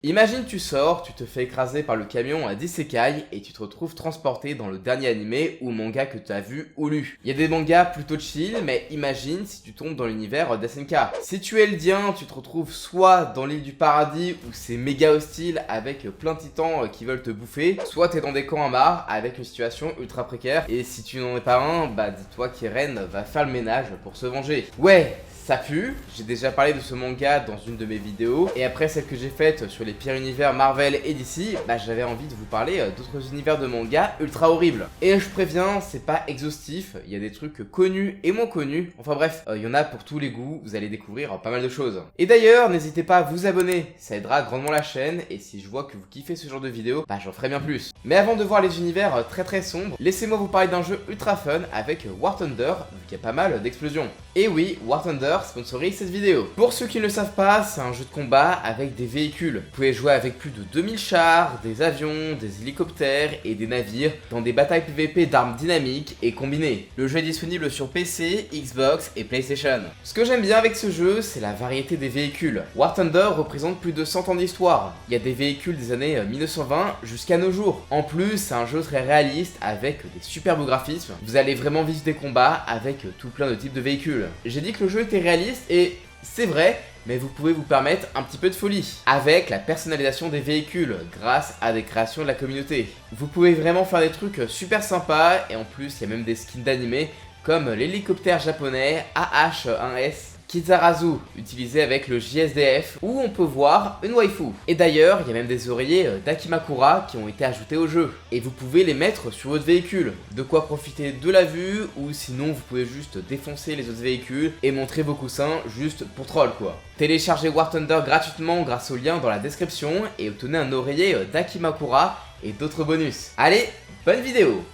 Imagine tu sors, tu te fais écraser par le camion à d'Isekai et tu te retrouves transporté dans le dernier animé ou manga que tu as vu ou lu. Il y a des mangas plutôt chill, mais imagine si tu tombes dans l'univers d'SNK. Si tu es Eldien, tu te retrouves soit dans l'île du paradis où c'est méga hostile avec plein de titans qui veulent te bouffer, soit t'es dans des camps à marre avec une situation ultra précaire et si tu n'en es pas un, bah dis-toi qu'Eren va faire le ménage pour se venger. Ouais, ça pue, j'ai déjà parlé de ce manga dans une de mes vidéos, et après celle que j'ai faite sur les pires univers Marvel et DC, bah j'avais envie de vous parler d'autres univers de manga ultra horribles. Et je préviens, c'est pas exhaustif, il y a des trucs connus et moins connus, enfin bref, il y en a pour tous les goûts, vous allez découvrir pas mal de choses. Et d'ailleurs, n'hésitez pas à vous abonner, ça aidera grandement la chaîne, et si je vois que vous kiffez ce genre de vidéos, bah j'en ferai bien plus. Mais avant de voir les univers très sombres, laissez-moi vous parler d'un jeu ultra fun avec War Thunder, vu qu'il y a pas mal d'explosions. Et oui, War Thunder sponsorise cette vidéo. Pour ceux qui ne le savent pas, c'est un jeu de combat avec des véhicules. Vous pouvez jouer avec plus de 2000 chars, des avions, des hélicoptères et des navires dans des batailles PVP d'armes dynamiques et combinées. Le jeu est disponible sur PC, Xbox et PlayStation. Ce que j'aime bien avec ce jeu, c'est la variété des véhicules. War Thunder représente plus de 100 ans d'histoire. Il y a des véhicules des années 1920 jusqu'à nos jours. En plus, c'est un jeu très réaliste avec des superbes graphismes. Vous allez vraiment vivre des combats avec tout plein de types de véhicules. J'ai dit que le jeu était réaliste et c'est vrai, mais vous pouvez vous permettre un petit peu de folie avec la personnalisation des véhicules grâce à des créations de la communauté. Vous pouvez vraiment faire des trucs super sympas et en plus il y a même des skins d'animé comme l'hélicoptère japonais AH-1S Kizarazu, utilisé avec le JSDF, où on peut voir une waifu. Et d'ailleurs, il y a même des oreillers d'Akimakura qui ont été ajoutés au jeu. Et vous pouvez les mettre sur votre véhicule. De quoi profiter de la vue, ou sinon vous pouvez juste défoncer les autres véhicules et montrer vos coussins juste pour troll quoi. Téléchargez War Thunder gratuitement grâce au lien dans la description et obtenez un oreiller d'Akimakura et d'autres bonus. Allez, bonne vidéo!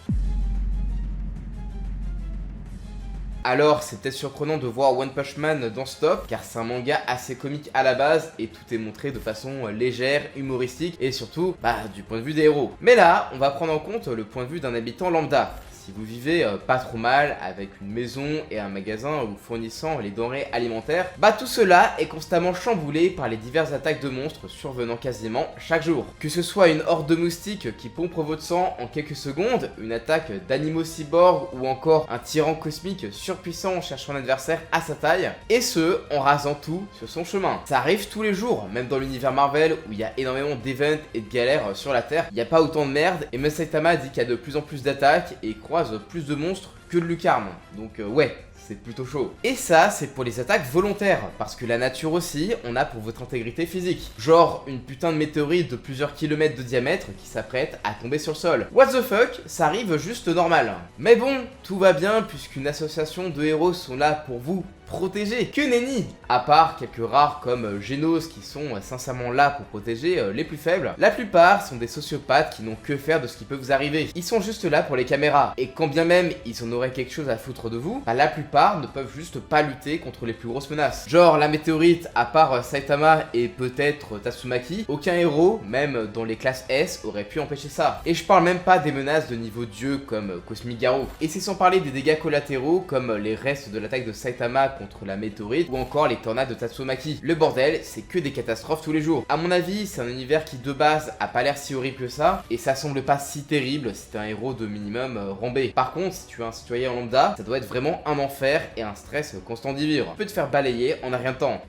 Alors c'est peut-être surprenant de voir One Punch Man dans ce top, car c'est un manga assez comique à la base et tout est montré de façon légère, humoristique et surtout, du point de vue des héros. Mais là, on va prendre en compte le point de vue d'un habitant lambda. Si vous vivez pas trop mal avec une maison et un magasin vous fournissant les denrées alimentaires, tout cela est constamment chamboulé par les diverses attaques de monstres survenant quasiment chaque jour. Que ce soit une horde de moustiques qui pompe votre sang en quelques secondes, une attaque d'animaux cyborgs ou encore un tyran cosmique surpuissant cherchant un adversaire à sa taille, et ce, en rasant tout sur son chemin. Ça arrive tous les jours, même dans l'univers Marvel où il y a énormément d'events et de galères sur la Terre, il n'y a pas autant de merde et Saitama dit qu'il y a de plus en plus d'attaques et croise plus de monstres que de lucarnes. Donc ouais, c'est plutôt chaud. Et ça, c'est pour les attaques volontaires, parce que la nature aussi, on a pour votre intégrité physique. Genre une putain de météorite de plusieurs kilomètres de diamètre qui s'apprête à tomber sur le sol. What the fuck, ça arrive juste normal. Mais bon, tout va bien puisqu'une association de héros sont là pour vous protéger. Que nenni! À part quelques rares comme Genos qui sont sincèrement là pour protéger les plus faibles, la plupart sont des sociopathes qui n'ont que faire de ce qui peut vous arriver. Ils sont juste là pour les caméras. Et quand bien même ils en auraient quelque chose à foutre de vous, la plupart ne peuvent juste pas lutter contre les plus grosses menaces. Genre la météorite, à part Saitama et peut-être Tatsumaki, aucun héros, même dans les classes S, aurait pu empêcher ça. Et je parle même pas des menaces de niveau dieu comme Cosmic Garou. Et c'est sans parler des dégâts collatéraux comme les restes de l'attaque de Saitama contre la météorite ou encore les tornades de Tatsumaki. Le bordel, c'est que des catastrophes tous les jours. À mon avis, c'est un univers qui de base a pas l'air si horrible que ça et ça semble pas si terrible si t'es un héros de minimum rambé. Par contre, si tu es un citoyen lambda, ça doit être vraiment un enfer et un stress constant d'y vivre. Tu peux te faire balayer en un rien de temps.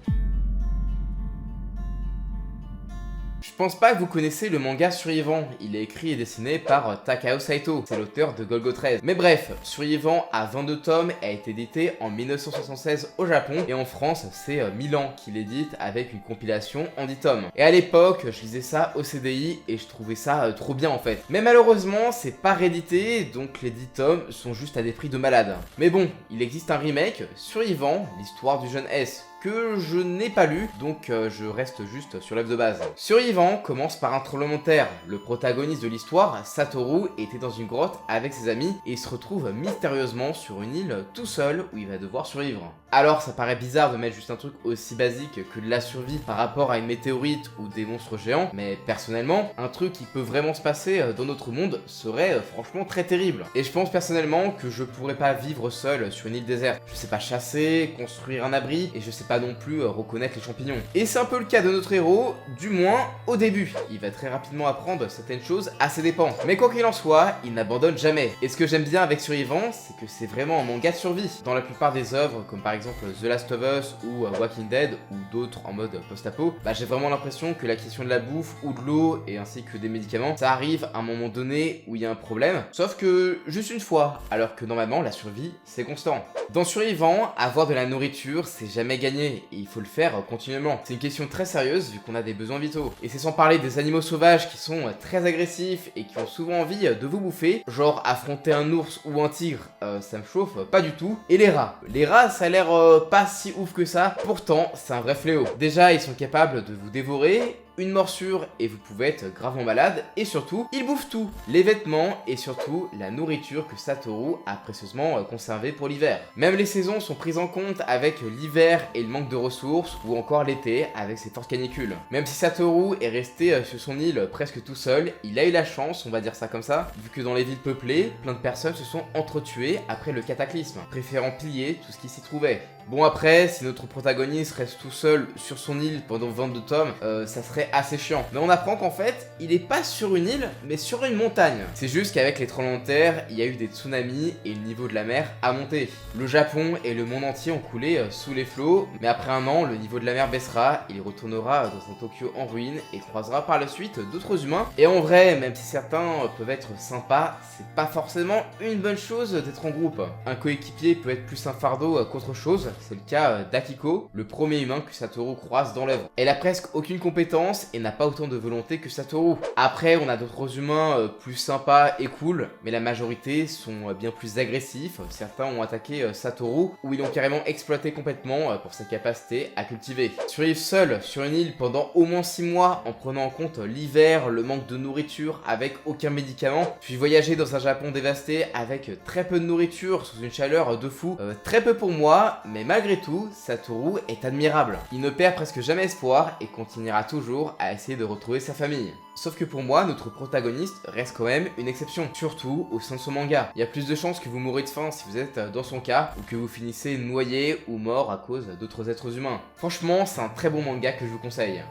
Je pense pas que vous connaissez le manga Survivant, il est écrit et dessiné par Takao Saito, c'est l'auteur de Golgo 13. Mais bref, Survivant a 22 tomes et a été édité en 1976 au Japon et en France c'est Milan qui l'édite avec une compilation en 10 tomes. Et à l'époque, je lisais ça au CDI et je trouvais ça trop bien en fait. Mais malheureusement, c'est pas réédité, donc les 10 tomes sont juste à des prix de malade. Mais bon, il existe un remake, Survivant, l'histoire du jeune S, que je n'ai pas lu, donc je reste juste sur l'œuvre de base. Survivant commence par un tremblement de terre. Le protagoniste de l'histoire, Satoru, était dans une grotte avec ses amis et il se retrouve mystérieusement sur une île tout seul où il va devoir survivre. Alors ça paraît bizarre de mettre juste un truc aussi basique que de la survie par rapport à une météorite ou des monstres géants, mais personnellement, un truc qui peut vraiment se passer dans notre monde serait franchement très terrible. Et je pense personnellement que je pourrais pas vivre seul sur une île déserte. Je sais pas chasser, construire un abri, et je sais pas pas non plus reconnaître les champignons. Et c'est un peu le cas de notre héros, du moins au début. Il va très rapidement apprendre certaines choses à ses dépens. Mais quoi qu'il en soit, il n'abandonne jamais. Et ce que j'aime bien avec Survivant, c'est que c'est vraiment un manga de survie. Dans la plupart des œuvres, comme par exemple The Last of Us ou Walking Dead, ou d'autres en mode post-apo, j'ai vraiment l'impression que la question de la bouffe ou de l'eau, et ainsi que des médicaments, ça arrive à un moment donné où il y a un problème, sauf que juste une fois, alors que normalement la survie, c'est constant. Dans Survivant, avoir de la nourriture, c'est jamais gagné, et il faut le faire continuellement. C'est une question très sérieuse vu qu'on a des besoins vitaux. Et c'est sans parler des animaux sauvages qui sont très agressifs et qui ont souvent envie de vous bouffer, genre affronter un ours ou un tigre, ça me chauffe pas du tout. Et les rats. Les rats, ça a l'air pas si ouf que ça, pourtant c'est un vrai fléau. Déjà, ils sont capables de vous dévorer, une morsure et vous pouvez être gravement malade, et surtout, ils bouffent tout, les vêtements et surtout la nourriture que Satoru a précieusement conservée pour l'hiver. Même les saisons sont prises en compte avec l'hiver et le manque de ressources, ou encore l'été avec ses fortes canicules. Même si Satoru est resté sur son île presque tout seul, il a eu la chance, on va dire ça comme ça, vu que dans les villes peuplées, plein de personnes se sont entretuées après le cataclysme, préférant piller tout ce qui s'y trouvait. Bon après, si notre protagoniste reste tout seul sur son île pendant 22 tomes, ça serait assez chiant. Mais on apprend qu'en fait, il est pas sur une île, mais sur une montagne. C'est juste qu'avec les tremblements de terre, il y a eu des tsunamis et le niveau de la mer a monté. Le Japon et le monde entier ont coulé sous les flots, mais après un an, le niveau de la mer baissera, il retournera dans un Tokyo en ruine et croisera par la suite d'autres humains. Et en vrai, même si certains peuvent être sympas, c'est pas forcément une bonne chose d'être en groupe. Un coéquipier peut être plus un fardeau qu'autre chose. C'est le cas d'Akiko, le premier humain que Satoru croise dans l'œuvre. Elle a presque aucune compétence et n'a pas autant de volonté que Satoru. Après, on a d'autres humains plus sympas et cool, mais la majorité sont bien plus agressifs. Certains ont attaqué Satoru, ou ils l'ont carrément exploité complètement pour sa capacité à cultiver. Survivre seul sur une île pendant au moins 6 mois en prenant en compte l'hiver, le manque de nourriture avec aucun médicament, puis voyager dans un Japon dévasté avec très peu de nourriture sous une chaleur de fou, très peu pour moi, mais malgré tout, Satoru est admirable. Il ne perd presque jamais espoir et continuera toujours à essayer de retrouver sa famille. Sauf que pour moi, notre protagoniste reste quand même une exception, surtout au sein de son manga. Il y a plus de chances que vous mourrez de faim si vous êtes dans son cas, ou que vous finissez noyé ou mort à cause d'autres êtres humains. Franchement, c'est un très bon manga que je vous conseille.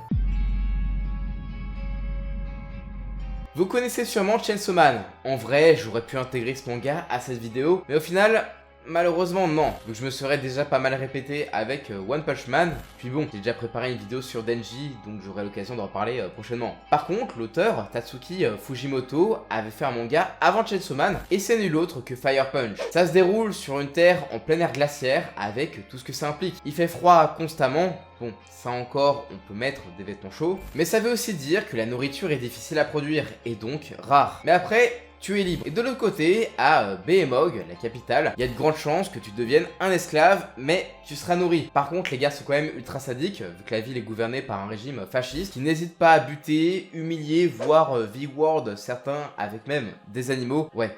Vous connaissez sûrement Chainsaw Man. En vrai, j'aurais pu intégrer ce manga à cette vidéo, mais au final, malheureusement non, donc je me serais déjà pas mal répété avec One Punch Man, puis bon, j'ai déjà préparé une vidéo sur Denji, donc j'aurai l'occasion d'en parler prochainement. Par contre, l'auteur, Tatsuki Fujimoto, avait fait un manga avant Chainsaw Man, et c'est nul autre que Fire Punch. Ça se déroule sur une terre en plein air glaciaire, avec tout ce que ça implique. Il fait froid constamment, bon, ça encore, on peut mettre des vêtements chauds, mais ça veut aussi dire que la nourriture est difficile à produire, et donc rare. Mais après, tu es libre. Et de l'autre côté, à Behemoth, la capitale, il y a de grandes chances que tu deviennes un esclave, mais tu seras nourri. Par contre, les gars sont quand même ultra sadiques, vu que la ville est gouvernée par un régime fasciste, qui n'hésite pas à buter, humilier, voire V-word certains, avec même des animaux. Ouais.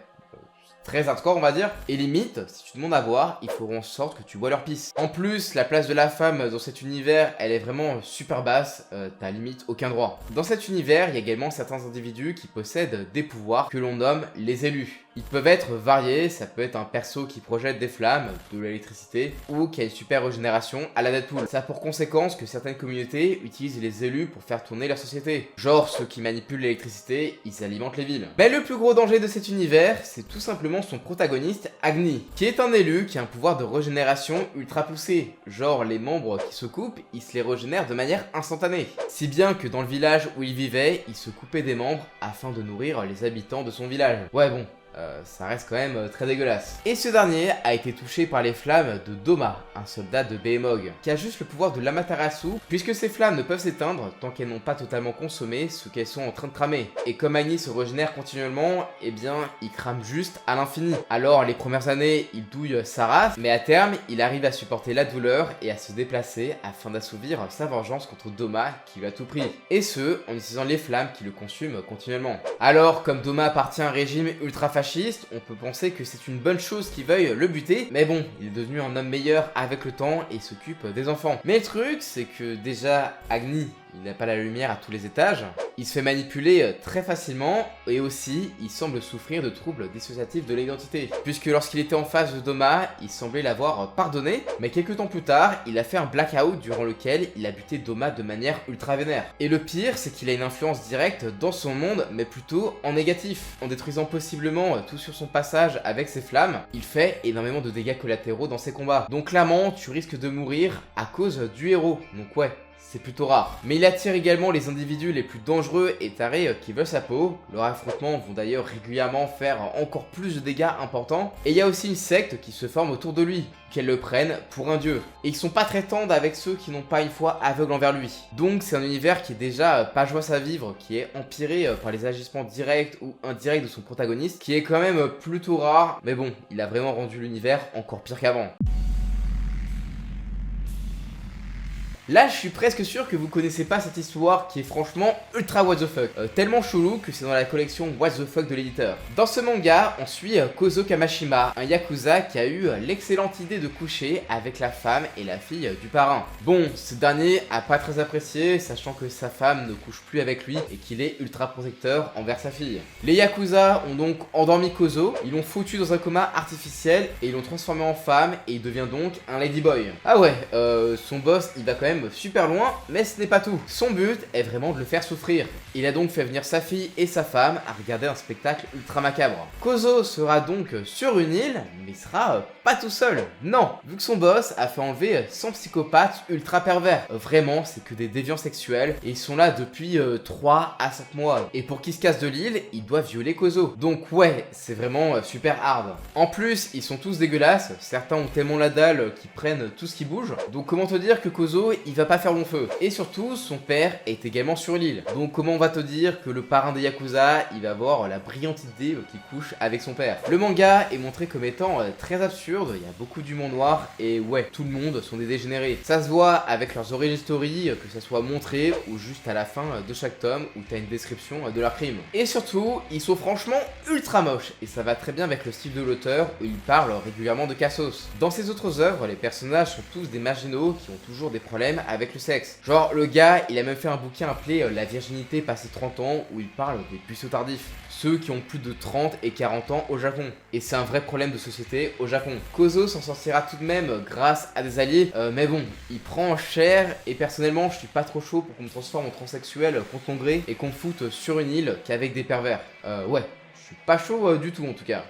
Très hardcore on va dire, et limite, si tu demandes à voir, ils feront en sorte que tu bois leur pisse. En plus, la place de la femme dans cet univers, elle est vraiment super basse, t'as limite aucun droit. Dans cet univers, il y a également certains individus qui possèdent des pouvoirs que l'on nomme les élus. Ils peuvent être variés, ça peut être un perso qui projette des flammes, de l'électricité, ou qui a une super régénération à la Deadpool. Ça a pour conséquence que certaines communautés utilisent les élus pour faire tourner leur société. Genre ceux qui manipulent l'électricité, ils alimentent les villes. Mais le plus gros danger de cet univers, c'est tout simplement son protagoniste, Agni, qui est un élu qui a un pouvoir de régénération ultra poussé. Genre les membres qui se coupent, ils se les régénèrent de manière instantanée. Si bien que dans le village où il vivait, il se coupait des membres afin de nourrir les habitants de son village. Ouais bon. Ça reste quand même très dégueulasse. Et ce dernier a été touché par les flammes de Doma, un soldat de Behemoth, qui a juste le pouvoir de l'Amaterasu, puisque ces flammes ne peuvent s'éteindre tant qu'elles n'ont pas totalement consommé ce qu'elles sont en train de cramer. Et comme Agni se régénère continuellement, eh bien, il crame juste à l'infini. Alors, les premières années, il douille sa race, mais à terme, il arrive à supporter la douleur et à se déplacer afin d'assouvir sa vengeance contre Doma qui lui a tout pris. Et ce, en utilisant les flammes qui le consument continuellement. Alors, comme Doma appartient à un régime ultra fasciste, on peut penser que c'est une bonne chose qu'il veuille le buter, mais bon, il est devenu un homme meilleur avec le temps et s'occupe des enfants. Mais le truc, c'est que déjà, Agni, il n'a pas la lumière à tous les étages, il se fait manipuler très facilement et aussi il semble souffrir de troubles dissociatifs de l'identité. Puisque lorsqu'il était en face de Doma, il semblait l'avoir pardonné, mais quelques temps plus tard, il a fait un blackout durant lequel il a buté Doma de manière ultra vénère. Et le pire, c'est qu'il a une influence directe dans son monde, mais plutôt en négatif. En détruisant possiblement tout sur son passage avec ses flammes, il fait énormément de dégâts collatéraux dans ses combats. Donc clairement, tu risques de mourir à cause du héros. Donc ouais, c'est plutôt rare. Mais il attire également les individus les plus dangereux et tarés qui veulent sa peau. Leurs affrontements vont d'ailleurs régulièrement faire encore plus de dégâts importants. Et il y a aussi une secte qui se forme autour de lui, qu'elle le prenne pour un dieu. Et ils sont pas très tendres avec ceux qui n'ont pas une foi aveugle envers lui. Donc c'est un univers qui est déjà pas joyeux à vivre, qui est empiré par les agissements directs ou indirects de son protagoniste, qui est quand même plutôt rare. Mais bon, il a vraiment rendu l'univers encore pire qu'avant. Là, je suis presque sûr que vous connaissez pas cette histoire qui est franchement ultra what the fuck. Tellement chelou que c'est dans la collection What the fuck de l'éditeur. Dans ce manga, on suit Kozo Kamashima, un yakuza qui a eu l'excellente idée de coucher avec la femme et la fille du parrain. Bon, ce dernier a pas très apprécié, sachant que sa femme ne couche plus avec lui et qu'il est ultra protecteur envers sa fille. Les yakuza ont donc endormi Kozo, ils l'ont foutu dans un coma artificiel et ils l'ont transformé en femme et il devient donc un ladyboy. Ah ouais, son boss il va quand même super loin, mais ce n'est pas tout. Son but est vraiment de le faire souffrir. Il a donc fait venir sa fille et sa femme à regarder un spectacle ultra macabre. Kozo sera donc sur une île, mais il sera pas tout seul. Non, vu que son boss a fait enlever son psychopathe ultra pervers. Vraiment, c'est que des déviants sexuels et ils sont là depuis 3 à 5 mois. Et pour qu'ils se cassent de l'île, ils doivent violer Kozo. Donc ouais, c'est vraiment super hard. En plus, ils sont tous dégueulasses. Certains ont tellement la dalle qu'ils prennent tout ce qui bouge. Donc comment te dire que Kozo, il va pas faire long feu. Et surtout, son père est également sur l'île. Donc comment on va te dire que le parrain des Yakuza, il va avoir la brillante idée qu'il couche avec son père. Le manga est montré comme étant très absurde, il y a beaucoup d'humour noir et ouais, tout le monde sont des dégénérés. Ça se voit avec leurs origin story, que ça soit montré ou juste à la fin de chaque tome où t'as une description de leur crime. Et surtout, ils sont franchement ultra moches et ça va très bien avec le style de l'auteur où il parle régulièrement de Cassos. Dans ses autres œuvres, les personnages sont tous des marginaux qui ont toujours des problèmes avec le sexe. Genre, le gars, il a même fait un bouquin appelé La virginité passé 30 ans où il parle des puceaux tardifs. Ceux qui ont plus de 30 et 40 ans au Japon. Et c'est un vrai problème de société au Japon. Kozo s'en sortira tout de même grâce à des alliés, mais bon, il prend cher et personnellement je suis pas trop chaud pour qu'on me transforme en transsexuel contre mon gré et qu'on me foute sur une île qu'avec des pervers. Ouais, je suis pas chaud du tout en tout cas.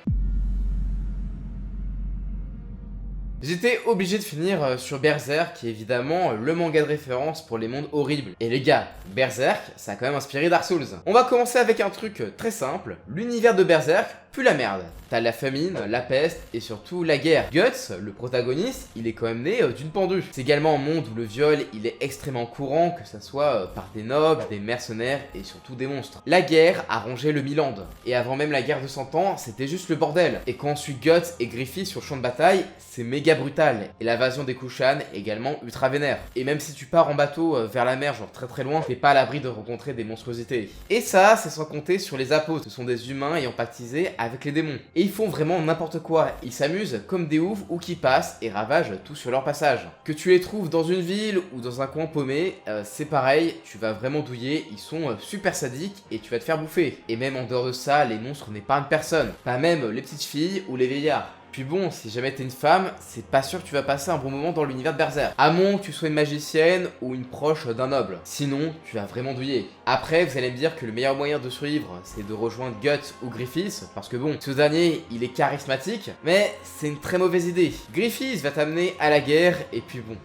J'étais obligé de finir sur Berserk, qui est évidemment le manga de référence pour les mondes horribles. Et les gars, Berserk, ça a quand même inspiré Dark Souls. On va commencer avec un truc très simple. L'univers de Berserk pue la merde. T'as la famine, la peste et surtout la guerre. Guts, le protagoniste, il est quand même né d'une pendule. C'est également un monde où le viol, il est extrêmement courant, que ça soit par des nobles, des mercenaires et surtout des monstres. La guerre a rongé le Miland. Et avant même la guerre de 100 ans, c'était juste le bordel. Et quand on suit Guts et Griffith sur le champ de bataille, c'est méga brutal. Et l'invasion des Kushan également ultra vénère. Et même si tu pars en bateau vers la mer, genre très loin, t'es pas à l'abri de rencontrer des monstruosités. Et ça, c'est sans compter sur les apôtres. Ce sont des humains ayant pactisé avec les démons. Et ils font vraiment n'importe quoi. Ils s'amusent comme des oufs ou qui passent et ravagent tout sur leur passage. Que tu les trouves dans une ville ou dans un coin paumé, c'est pareil, tu vas vraiment douiller. Ils sont super sadiques et tu vas te faire bouffer. Et même en dehors de ça, les monstres n'épargnent personne. Pas même les petites filles ou les vieillards. Puis bon, si jamais t'es une femme, c'est pas sûr que tu vas passer un bon moment dans l'univers de Berserk. À moins que tu sois une magicienne ou une proche d'un noble. Sinon, tu vas vraiment douiller. Après, vous allez me dire que le meilleur moyen de survivre, c'est de rejoindre Guts ou Griffith, parce que bon, ce dernier, il est charismatique, mais c'est une très mauvaise idée. Griffith va t'amener à la guerre, et puis bon,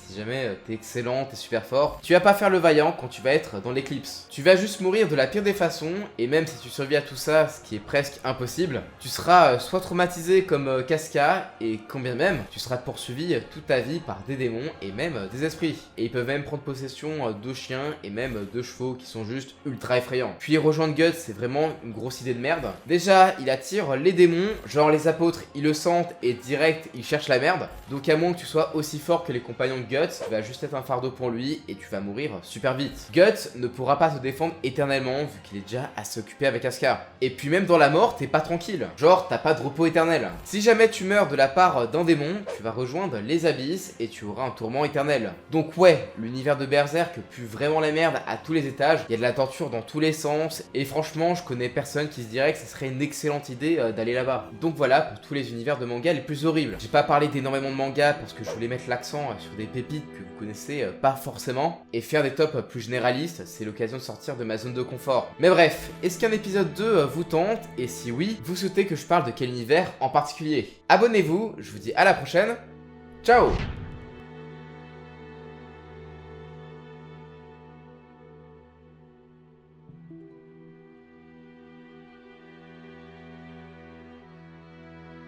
si jamais t'es excellent, t'es super fort, tu vas pas faire le vaillant quand tu vas être dans l'éclipse. Tu vas juste mourir de la pire des façons, et même si tu survis à tout ça, ce qui est presque impossible, tu seras soit traumatisé comme Casca, et quand bien même, tu seras poursuivi toute ta vie par des démons et même des esprits. Et ils peuvent même prendre possession de chiens et même de chevaux qui sont juste ultra effrayants. Puis rejoindre Guts, c'est vraiment une grosse idée de merde. Déjà, il attire les démons, genre les apôtres, ils le sentent et direct, ils cherchent la merde. Donc à moins que tu sois aussi fort que les compagnons de Guts, Guts va juste être un fardeau pour lui et tu vas mourir super vite. Guts ne pourra pas se défendre éternellement vu qu'il est déjà à s'occuper avec Asuka. Et puis même dans la mort, t'es pas tranquille. Genre, t'as pas de repos éternel. Si jamais tu meurs de la part d'un démon, tu vas rejoindre les abysses et tu auras un tourment éternel. Donc ouais, l'univers de Berserk pue vraiment la merde à tous les étages, il y a de la torture dans tous les sens, et franchement, je connais personne qui se dirait que ce serait une excellente idée d'aller là-bas. Donc voilà pour tous les univers de manga les plus horribles. J'ai pas parlé d'énormément de mangas parce que je voulais mettre l'accent sur des pépites que vous connaissez pas forcément, et faire des tops plus généralistes, c'est l'occasion de sortir de ma zone de confort. Mais bref, est-ce qu'un épisode 2 vous tente, et si oui, vous souhaitez que je parle de quel univers en particulier? Abonnez-vous, je vous dis à la prochaine, ciao!